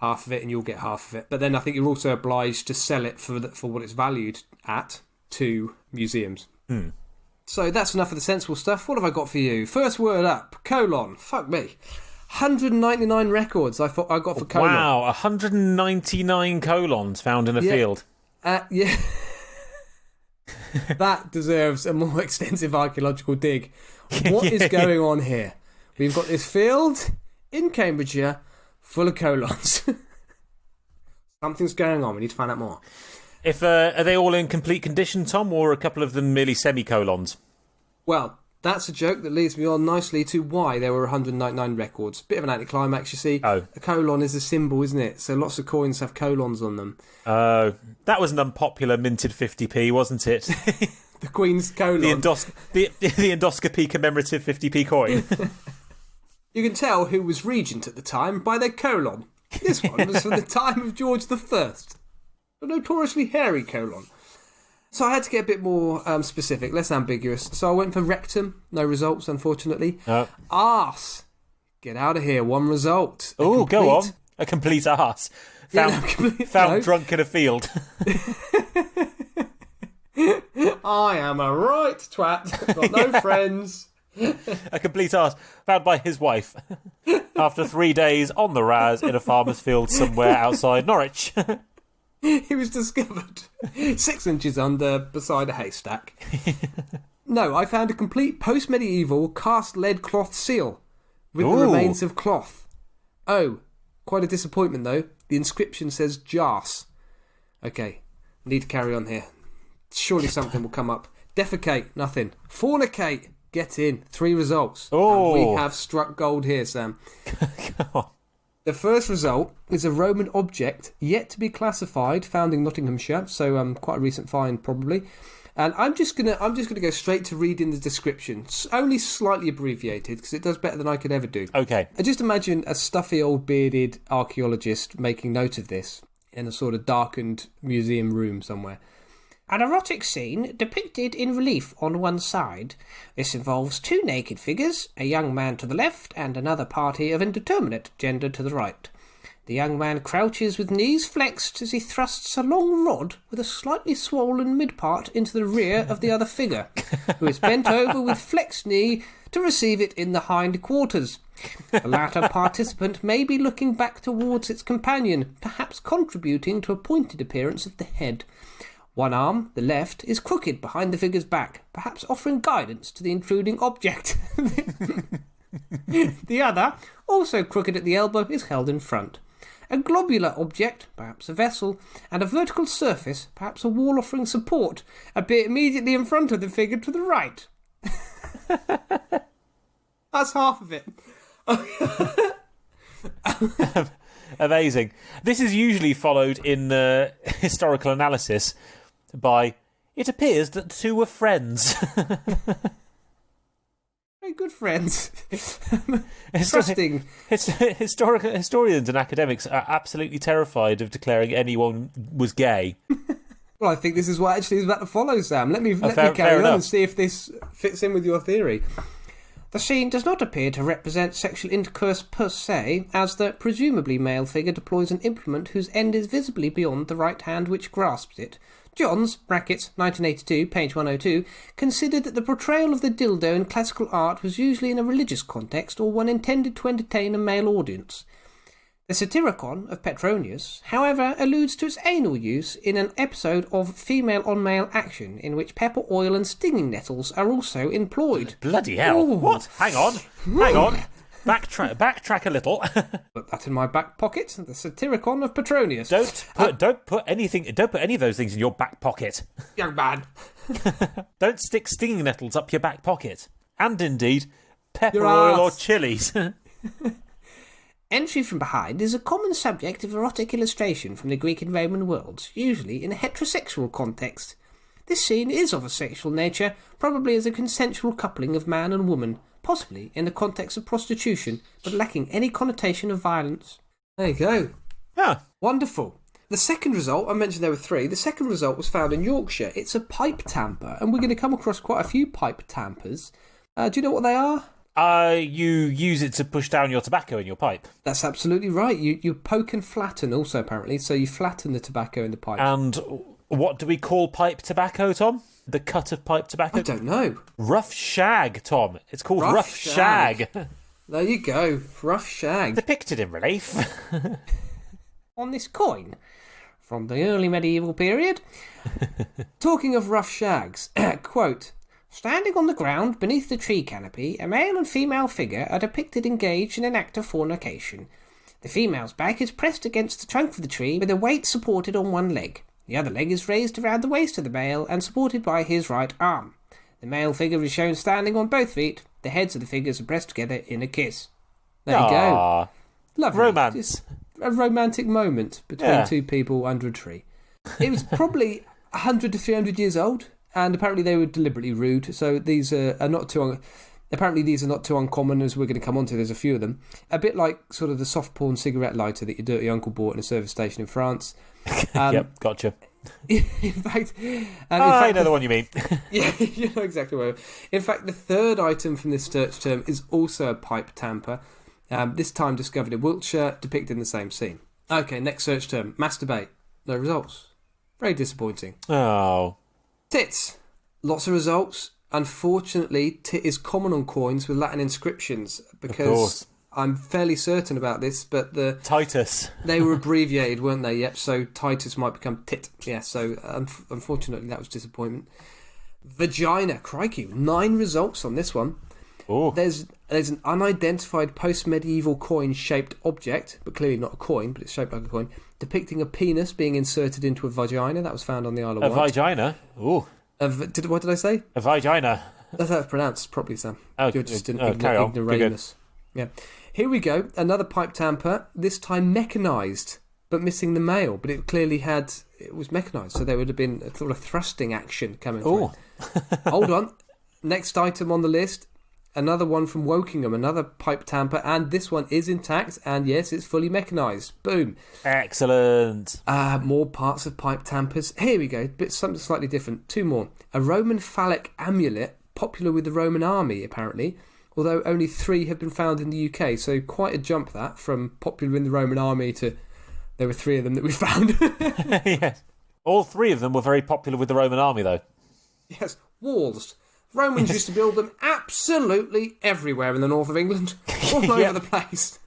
half of it and you'll get half of it. But then I think you're also obliged to sell it for what it's valued at to museums. So that's enough of the sensible stuff. What have I got for you? First word up, : fuck me. 199 records I got for colon. Wow, 199 colons found in a field. Yeah. That deserves a more extensive archaeological dig. What is going on here? We've got this field in Cambridgeshire full of colons. Something's going on. We need to find out more. Are they all in complete condition, Tom, or are a couple of them merely semicolons? Well, that's a joke that leads me on nicely to why there were 199 records. Bit of an anticlimax, you see. Oh. A colon is a symbol, isn't it? So lots of coins have colons on them. Oh, that was an unpopular minted 50p, wasn't it? The Queen's colon. The endoscopy commemorative 50p coin. You can tell who was regent at the time by their colon. This one was from the time of George I, a notoriously hairy colon. So I had to get a bit more specific, less ambiguous. So I went for rectum. No results, unfortunately. Arse. Get out of here. One result. Oh, go on. A complete arse. Found drunk in a field. I am a right twat. Got no friends. A complete arse. Found by his wife. After 3 days on the Raz in a farmer's field somewhere outside Norwich. He was discovered 6 inches under beside a haystack. No, I found a complete post-medieval cast lead cloth seal with the remains of cloth. Oh, quite a disappointment though. The inscription says Jas. Okay, need to carry on here. Surely something will come up. Defecate, nothing. Fornicate, get in. 3 results. Oh, and we have struck gold here, Sam. Come on. The first result is a Roman object yet to be classified, found in Nottinghamshire, so quite a recent find probably. And I'm just gonna go straight to reading the description. It's only slightly abbreviated because it does better than I could ever do. Okay. I just imagine a stuffy old bearded archaeologist making note of this in a sort of darkened museum room somewhere. An erotic scene depicted in relief on one side. This involves 2 naked figures, a young man to the left and another party of indeterminate gender to the right. The young man crouches with knees flexed as he thrusts a long rod with a slightly swollen mid-part into the rear of the other figure, who is bent over with flexed knee to receive it in the hind quarters. The latter participant may be looking back towards its companion, perhaps contributing to a pointed appearance of the head. One arm, the left, is crooked behind the figure's back, perhaps offering guidance to the intruding object. The other, also crooked at the elbow, is held in front. A globular object, perhaps a vessel, and a vertical surface, perhaps a wall offering support, appear immediately in front of the figure to the right. That's half of it. Amazing. This is usually followed in historical analysis by, it appears that the 2 were friends. Very good friends. Trusting. Historians and academics are absolutely terrified of declaring anyone was gay. Well, I think this is what actually is about to follow, Sam. Let me fair carry on enough. and see if this fits in with your theory. The scene does not appear to represent sexual intercourse per se, as the presumably male figure deploys an implement whose end is visibly beyond the right hand which grasps it. Johns, brackets, 1982, page 102, considered that the portrayal of the dildo in classical art was usually in a religious context or one intended to entertain a male audience. The Satyricon of Petronius, however, alludes to its anal use in an episode of female-on-male action in which pepper oil and stinging nettles are also employed. Bloody hell. Ooh. What? Hang on. Backtrack a little. Put that in my back pocket, the Satyricon of Petronius. Don't put any of those things in your back pocket. Young man. Don't stick stinging nettles up your back pocket. And indeed, pepper Your oil or ass. chilies. Entry from behind is a common subject of erotic illustration from the Greek and Roman worlds, usually in a heterosexual context. This scene is of a sexual nature, probably as a consensual coupling of man and woman, possibly in the context of prostitution, but lacking any connotation of violence. There you go. Yeah. Wonderful. The second result, I mentioned there were 3, the second result was found in Yorkshire. It's a pipe tamper, and we're going to come across quite a few pipe tampers. Do you know what they are? You use it to push down your tobacco in your pipe. That's absolutely right. You poke and flatten also, apparently. So you flatten the tobacco in the pipe. And what do we call pipe tobacco, Tom? The cut of pipe tobacco? I don't know. Rough shag, Tom. It's called rough shag. There you go. Rough shag. Depicted in relief. On this coin from the early medieval period. Talking of rough shags, quote, Standing on the ground beneath the tree canopy, a male and female figure are depicted engaged in an act of fornication. The female's back is pressed against the trunk of the tree with a weight supported on one leg. The other leg is raised around the waist of the male and supported by his right arm. The male figure is shown standing on both feet. The heads of the figures are pressed together in a kiss. There you go. Lovely. Romance. Just a romantic moment between two people under a tree. It was probably 100 to 300 years old, and apparently they were deliberately rude. So these are not too. Apparently these are not too uncommon, as we're going to come on to. There's a few of them. A bit like sort of the soft porn cigarette lighter that your dirty uncle bought in a service station in France. Yep, gotcha. In fact, I know the one you mean. Yeah, you know exactly what I mean. In fact, the third item from this search term is also a pipe tamper. This time discovered in Wiltshire, depicted in the same scene. Okay, next search term, masturbate. No results. Very disappointing. Oh. Tits. Lots of results. Unfortunately, tit is common on coins with Latin inscriptions because I'm fairly certain about this, but the Titus. They were abbreviated, weren't they? Yep, so Titus might become tit. Yeah, so unfortunately that was disappointment. Vagina. Crikey, 9 results on this one. Ooh. There's an unidentified post-medieval coin-shaped object, but clearly not a coin, but it's shaped like a coin, depicting a penis being inserted into a vagina. That was found on the Isle of Wight. A vagina? Ooh. What did I say? A vagina. That's how it's pronounced properly, Sam. Oh, You're just an ignoramus. Yeah. Here we go. Another pipe tamper, this time mechanised, but missing the male. But it clearly it was mechanised, so there would have been a sort of thrusting action coming through. Hold on. Next item on the list, another one from Wokingham, another pipe tamper, and this one is intact, and yes, it's fully mechanised. Boom. Excellent. More parts of pipe tampers. Here we go. Something slightly different. 2 more. A Roman phallic amulet, popular with the Roman army, apparently. Although only 3 have been found in the UK, so quite a jump that from popular in the Roman army to there were 3 of them that we found. Yes. All 3 of them were very popular with the Roman army, though. Yes, walls. Romans used to build them absolutely everywhere in the north of England, all over the place.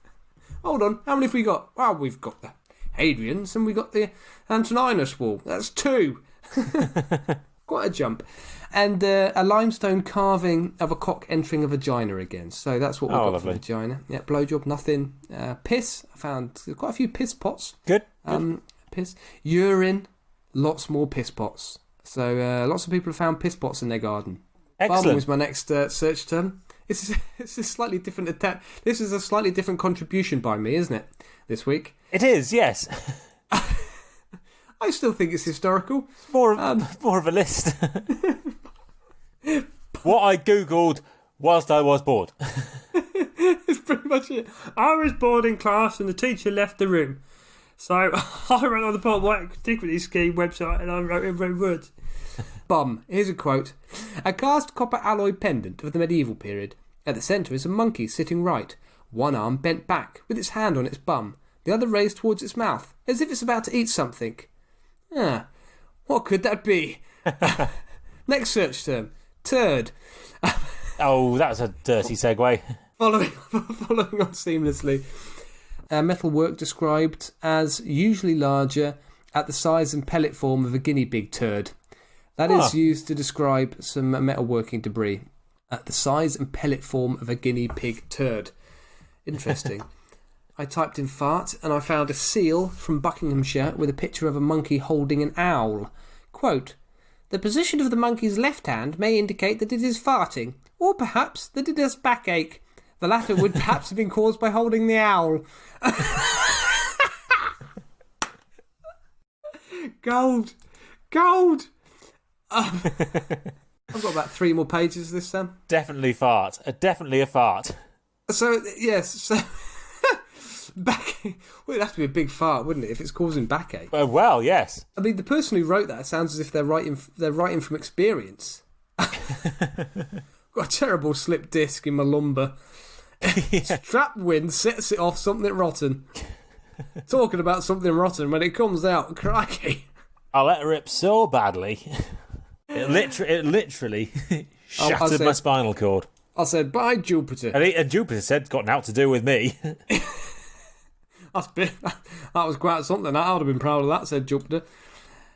Hold on, how many have we got? Well, we've got the Hadrian's and we got the Antoninus wall. That's 2. Quite a jump. And a limestone carving of a cock entering a vagina again. So that's what we've got for vagina. Yeah, blowjob, nothing. Piss. I found quite a few piss pots. Good. Piss. Urine. Lots more piss pots. So lots of people have found piss pots in their garden. Excellent. Bum was my next search term. It's a slightly different attack. This is a slightly different contribution by me, isn't it, this week? It is, yes. I still think it's historical. More of a list. What I googled whilst I was bored. It's pretty much it. I was bored in class and the teacher left the room. So I went on the Portable Antiquities Scheme website and I wrote in red words. Bum. Here's a quote. A cast copper alloy pendant of the medieval period. At the centre is a monkey sitting right, one arm bent back, with its hand on its bum, the other raised towards its mouth, as if it's about to eat something. What could that be? Next search term. Turd. Oh, that's a dirty segue. Following on seamlessly. Metalwork described as usually larger at the size and pellet form of a guinea pig turd. That is used to describe some metalworking debris. At the size and pellet form of a guinea pig turd. Interesting. I typed in fart and I found a seal from Buckinghamshire with a picture of a monkey holding an owl. Quote, the position of the monkey's left hand may indicate that it is farting, or perhaps that it has backache. The latter would perhaps have been caused by holding the owl. Gold. I've got about 3 more pages this time. Definitely fart. Definitely a fart. So, yes. Backache. Well, it'd have to be a big fart, wouldn't it, if it's causing backache? Well, yes. I mean, the person who wrote that sounds as if they're writing from experience. Got a terrible slip disc in my lumbar. Strap wind sets it off something rotten. Talking about something rotten, when it comes out, crikey. I let her rip so badly. It literally shattered my spinal cord. I said, bye, Jupiter. And Jupiter said, got out to do with me. That was quite something. I would have been proud of that, said Jupiter.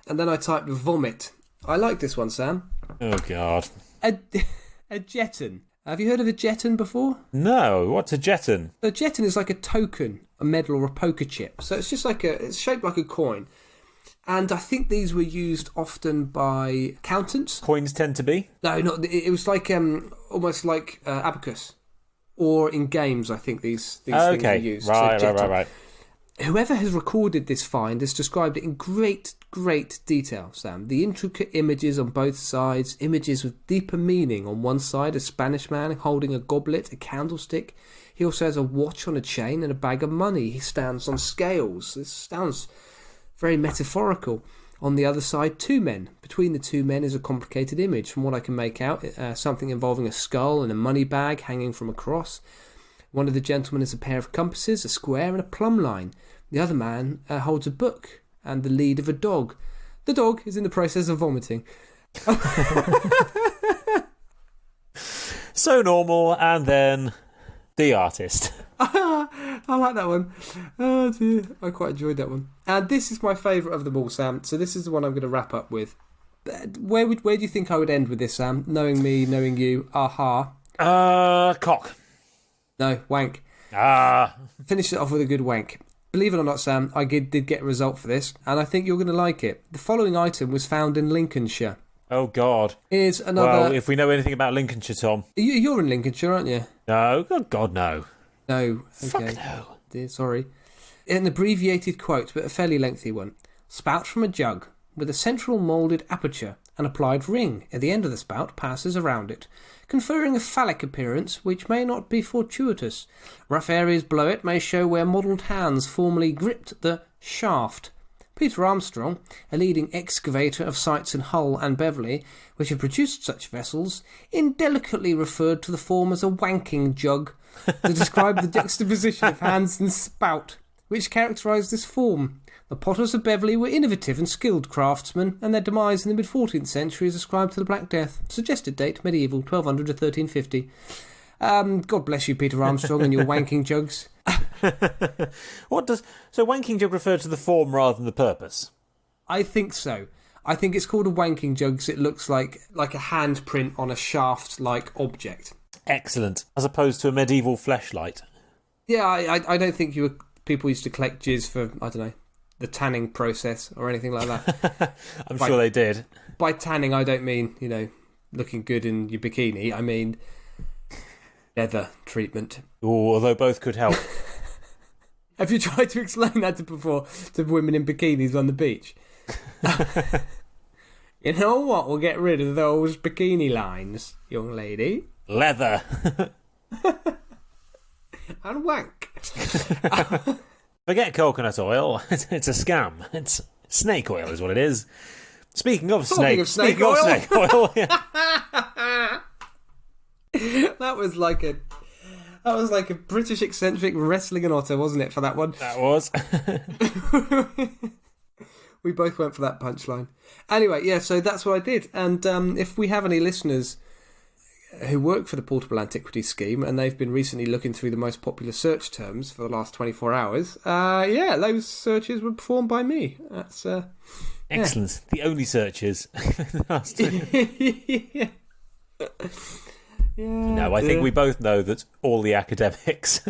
And then I typed vomit. I like this one, Sam. Oh, God. A jeton. Have you heard of a jeton before? No, what's a jeton? A jeton is like a token, a medal or a poker chip. So it's just it's shaped like a coin. And I think these were used often by accountants. Coins tend to be? No, not. It was like almost like abacus. Or in games, I think these things are used. Right. Whoever has recorded this find has described it in great detail, Sam. The intricate images on both sides, images with deeper meaning. On one side, a Spanish man holding a goblet, a candlestick. He also has a watch on a chain and a bag of money. He stands on scales. This sounds very metaphorical. On the other side, two men. Between the two men is a complicated image. From what I can make out, something involving a skull and a money bag hanging from a cross. One of the gentlemen has a pair of compasses, a square and a plumb line. The other man holds a book and the lead of a dog. The dog is in the process of vomiting. So normal, and then the artist. I like that one. Oh dear, I quite enjoyed that one. And this is my favourite of them all, Sam. So this is the one I'm going to wrap up with. Where do you think I would end with this, Sam? Knowing me, knowing you. Aha. Cock. No, wank. Finish it off with a good wank. Believe it or not, Sam, I did get a result for this, and I think you're going to like it. The following item was found in Lincolnshire. Oh, God. Here's another... Well, if we know anything about Lincolnshire, Tom. You're in Lincolnshire, aren't you? No. Oh, God, no. No. Okay. Fuck no. Dear, sorry. An abbreviated quote, but a fairly lengthy one. Spout from a jug with a central moulded aperture. An applied ring at the end of the spout passes around it, conferring a phallic appearance which may not be fortuitous. Rough areas below it may show where modelled hands formerly gripped the shaft. Peter Armstrong, a leading excavator of sites in Hull and Beverley, which have produced such vessels, indelicately referred to the form as a wanking jug to describe the juxtaposition of hands and spout, which characterised this form. The potters of Beverley were innovative and skilled craftsmen, and their demise in the mid-14th century is ascribed to the Black Death. Suggested date, medieval, 1200 to 1350. God bless you, Peter Armstrong, and your wanking jugs. So wanking jug refer to the form rather than the purpose? I think so. I think it's called a wanking jug because it looks like a handprint on a shaft-like object. Excellent. As opposed to a medieval fleshlight. Yeah, I don't think people used to collect jizz for, I don't know, the tanning process or anything like that. I'm sure they did. By tanning, I don't mean, looking good in your bikini. I mean leather treatment. Ooh, although both could help. Have you tried to explain that to women in bikinis on the beach? You know what? We'll get rid of those bikini lines, young lady. Leather. And wank. Forget coconut oil. It's a scam. It's snake oil is what it is. Speaking of snake oil. That was like a British eccentric wrestling an otter, wasn't it, for that one? That was. We both went for that punchline. Anyway, yeah, so that's what I did. And if we have any listeners who work for the Portable Antiquities Scheme and they've been recently looking through the most popular search terms for the last 24 hours, those searches were performed by me. That's excellent. The only searches. Yeah. No, I think we both know that all the academics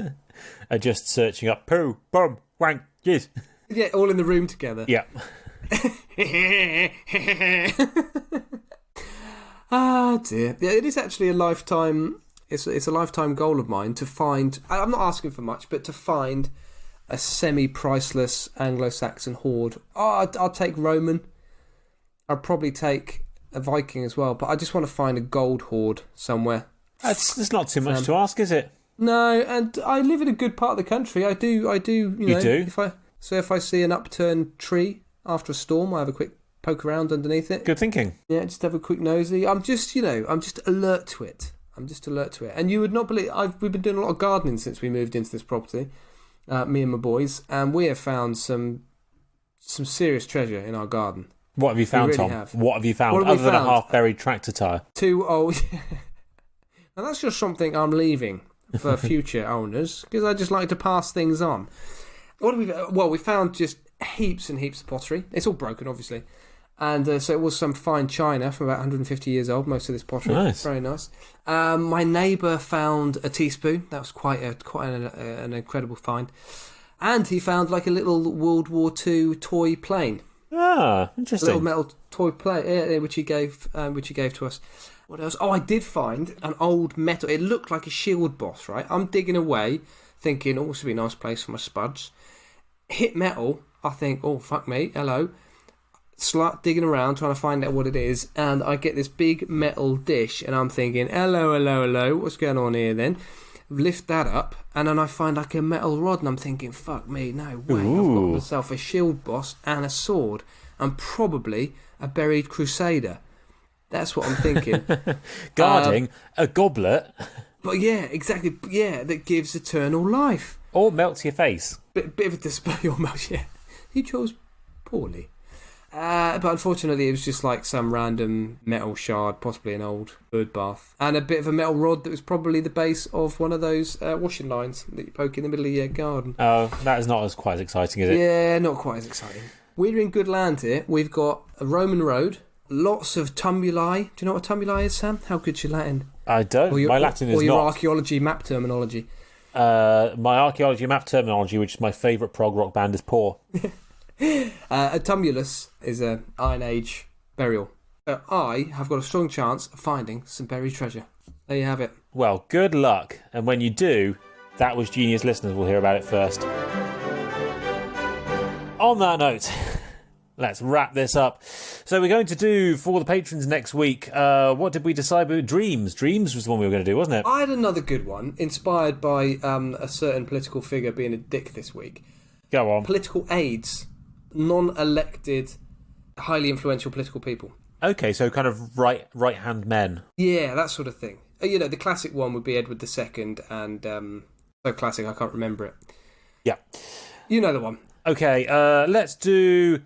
are just searching up poo, bum, wank, jizz. Yeah, all in the room together. Yeah. Ah, dear. Yeah, it is actually a lifetime. It's a lifetime goal of mine to find. I'm not asking for much, but to find a semi-priceless Anglo-Saxon hoard. Oh, I'll take Roman. I'll probably take a Viking as well, but I just want to find a gold hoard somewhere. That's not too much to ask, is it? No, and I live in a good part of the country. I do. You do? If I see an upturned tree after a storm, I have a quick poke around underneath it. Good thinking. Yeah, just have a quick nosy. I'm just alert to it. And you would not believe, we've been doing a lot of gardening since we moved into this property, me and my boys, and we have found some serious treasure in our garden. What have you found, really Tom? Have. What have you found What have other than a found? half-buried tractor tyre? 2 old... And that's just something I'm leaving for future owners, because I just like to pass things on. We found just heaps and heaps of pottery. It's all broken, obviously. And so it was some fine china from about 150 years old, most of this pottery. Nice. Very nice. My neighbour found a teaspoon. That was quite an incredible find. And he found like a little World War II toy plane. Ah, interesting. A little metal toy plane, which he gave to us. What else? Oh, I did find an old metal. It looked like a shield boss, right? I'm digging away, thinking, oh, this would be a nice place for my spuds. Hit metal. I think, oh, fuck me, hello. Start digging around, trying to find out what it is, and I get this big metal dish, and I'm thinking, hello, what's going on here then? Lift that up, and then I find like a metal rod, and I'm thinking, fuck me, no way. Ooh. I've got myself a shield boss and a sword, and probably a buried crusader. That's what I'm thinking. Guarding a goblet. But yeah, exactly, yeah, that gives eternal life. Or melts your face. Bit of a display almost, yeah. You chose poorly. But unfortunately, it was just like some random metal shard, possibly an old bird bath, and a bit of a metal rod that was probably the base of one of those washing lines that you poke in the middle of your garden. Oh, that is not quite as exciting, is it? Yeah, not quite as exciting. We're in good land here. We've got a Roman road, lots of tumuli. Do you know what a tumuli is, Sam? How good's your Latin? I don't. My Latin is or your not. archaeology map terminology. My archaeology map terminology, which is my favourite prog rock band, is poor. A tumulus is an Iron Age burial. I have got a strong chance of finding some buried treasure. There you have it. Well, good luck. And when you do, That Was Genius listeners will hear about it first. On that note, let's wrap this up. So we're going to do, for the patrons next week, what did we decide? Dreams. Dreams was the one we were going to do, wasn't it? I had another good one, inspired by a certain political figure being a dick this week. Go on. Political aides. Non-elected, highly influential political people. Okay, so kind of right-hand men. Yeah, that sort of thing. You know, the classic one would be Edward II, and so classic I can't remember it. Yeah. You know the one. Okay, let's do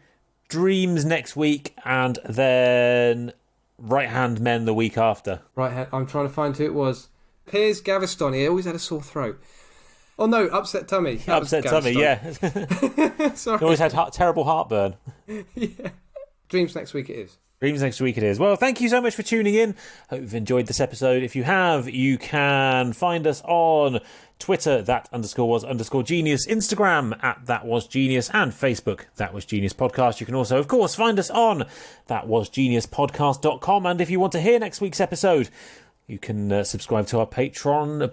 Dreams next week, and then right-hand men the week after. Right, I'm trying to find who it was. Piers Gaveston. He always had a sore throat. Oh no, upset tummy. Upset tummy, yeah. Sorry. He always had terrible heartburn. Yeah. Dreams next week it is. Dreams next week it is. Well, thank you so much for tuning in. Hope you've enjoyed this episode. If you have, you can find us on Twitter, _was_genius, Instagram @thatwasgenius, and Facebook, That Was Genius Podcast. You can also, of course, find us on thatwasgeniuspodcast.com. And if you want to hear next week's episode, you can subscribe to our Patron, right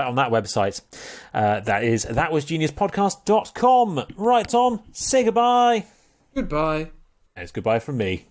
on that website. That is thatwasgeniuspodcast.com. Right, Tom, say goodbye. Goodbye. It's goodbye from me.